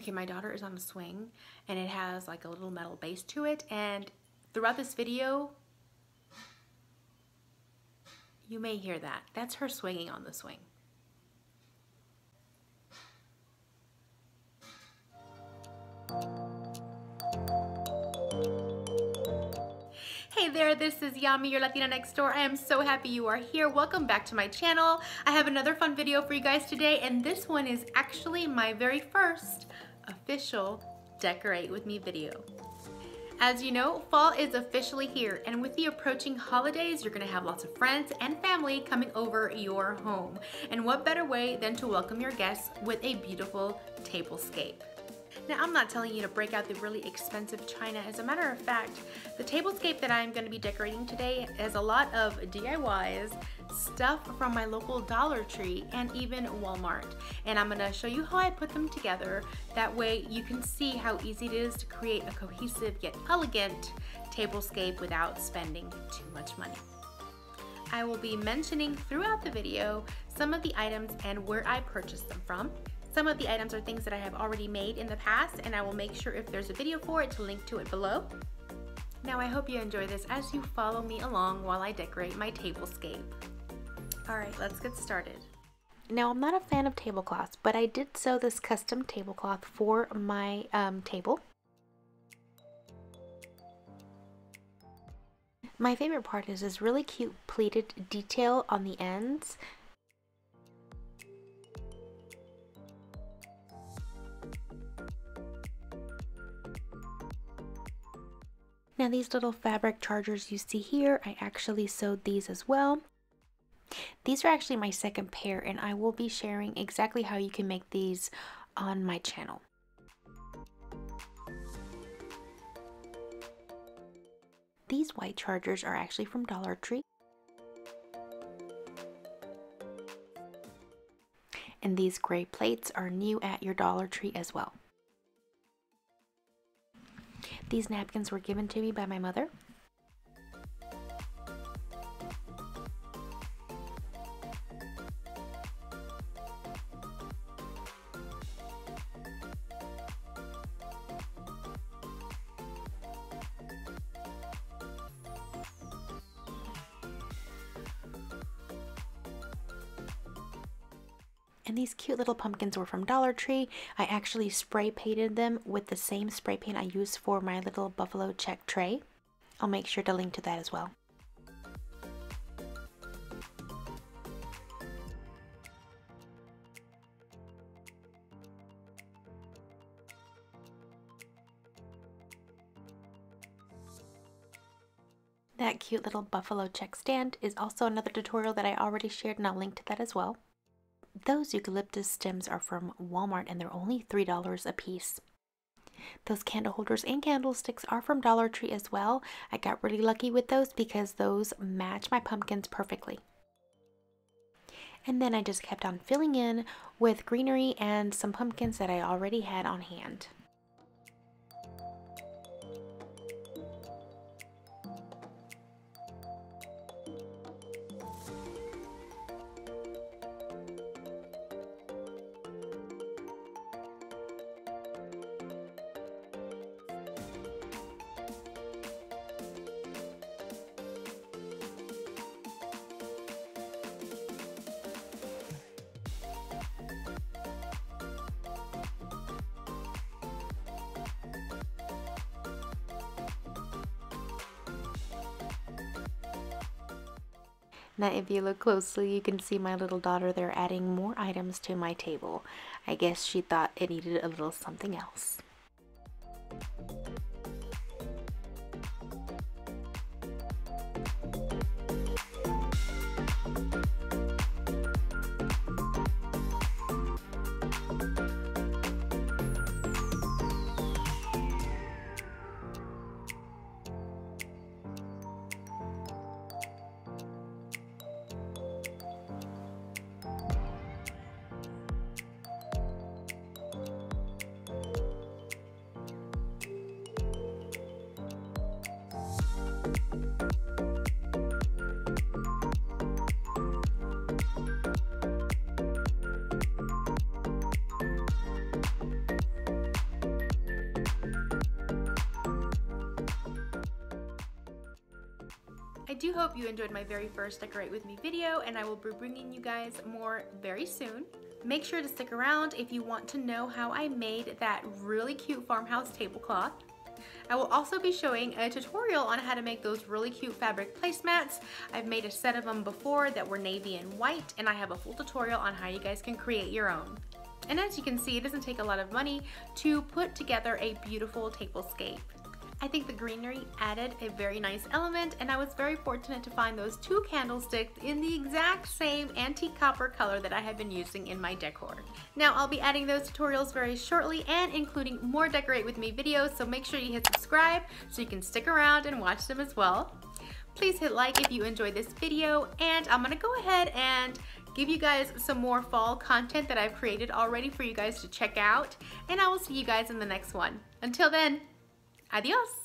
Okay, my daughter is on a swing and it has like a little metal base to it, and throughout this video you may hear that. That's her swinging on the swing. Hey there, this is Yami, your Latina next door. I am so happy you are here. Welcome back to my channel. I have another fun video for you guys today, and this one is actually my very first official Decorate With Me video. As you know, fall is officially here, and with the approaching holidays, you're gonna have lots of friends and family coming over your home. And what better way than to welcome your guests with a beautiful tablescape. Now, I'm not telling you to break out the really expensive china. As a matter of fact, the tablescape that I'm going to be decorating today has a lot of DIYs, stuff from my local Dollar Tree, and even Wal Mart. And I'm going to show you how I put them together. That way you can see how easy it is to create a cohesive yet elegant tablescape without spending too much money. I will be mentioning throughout the video some of the items and where I purchased them from. Some of the items are things that I have already made in the past, and I will make sure if there's a video for it to link to it below. Now I hope you enjoy this as you follow me along while I decorate my tablescape. Alright, let's get started. Now I'm not a fan of tablecloths, but I did sew this custom tablecloth for my table. My favorite part is this really cute pleated detail on the ends. Now these little fabric chargers you see here, I actually sewed these as well. These are actually my second pair, and I will be sharing exactly how you can make these on my channel. These white chargers are actually from Dollar Tree. And these gray plates are new at your Dollar Tree as well. These napkins were given to me by my mother. And these cute little pumpkins were from Dollar Tree. I actually spray painted them with the same spray paint I used for my little buffalo check tray. I'll make sure to link to that as well. That cute little buffalo check stand is also another tutorial that I already shared, and I'll link to that as well. Those eucalyptus stems are from Wal Mart, and they're only $3 a piece. Those candle holders and candlesticks are from Dollar Tree as well. I got really lucky with those because those match my pumpkins perfectly. And then I just kept on filling in with greenery and some pumpkins that I already had on hand. Now if you look closely, you can see my little daughter there adding more items to my table. I guess she thought it needed a little something else. I do hope you enjoyed my very first Decorate With Me video, and I will be bringing you guys more very soon. Make sure to stick around if you want to know how I made that really cute farmhouse tablecloth. I will also be showing a tutorial on how to make those really cute fabric placemats. I've made a set of them before that were navy and white, and I have a full tutorial on how you guys can create your own. And as you can see, it doesn't take a lot of money to put together a beautiful tablescape. I think the greenery added a very nice element, and I was very fortunate to find those two candlesticks in the exact same antique copper color that I have been using in my decor. Now I'll be adding those tutorials very shortly and including more Decorate With Me videos, so make sure you hit subscribe so you can stick around and watch them as well. Please hit like if you enjoyed this video, and I'm gonna go ahead and give you guys some more fall content that I've created already for you guys to check out, and I will see you guys in the next one. Until then, adios!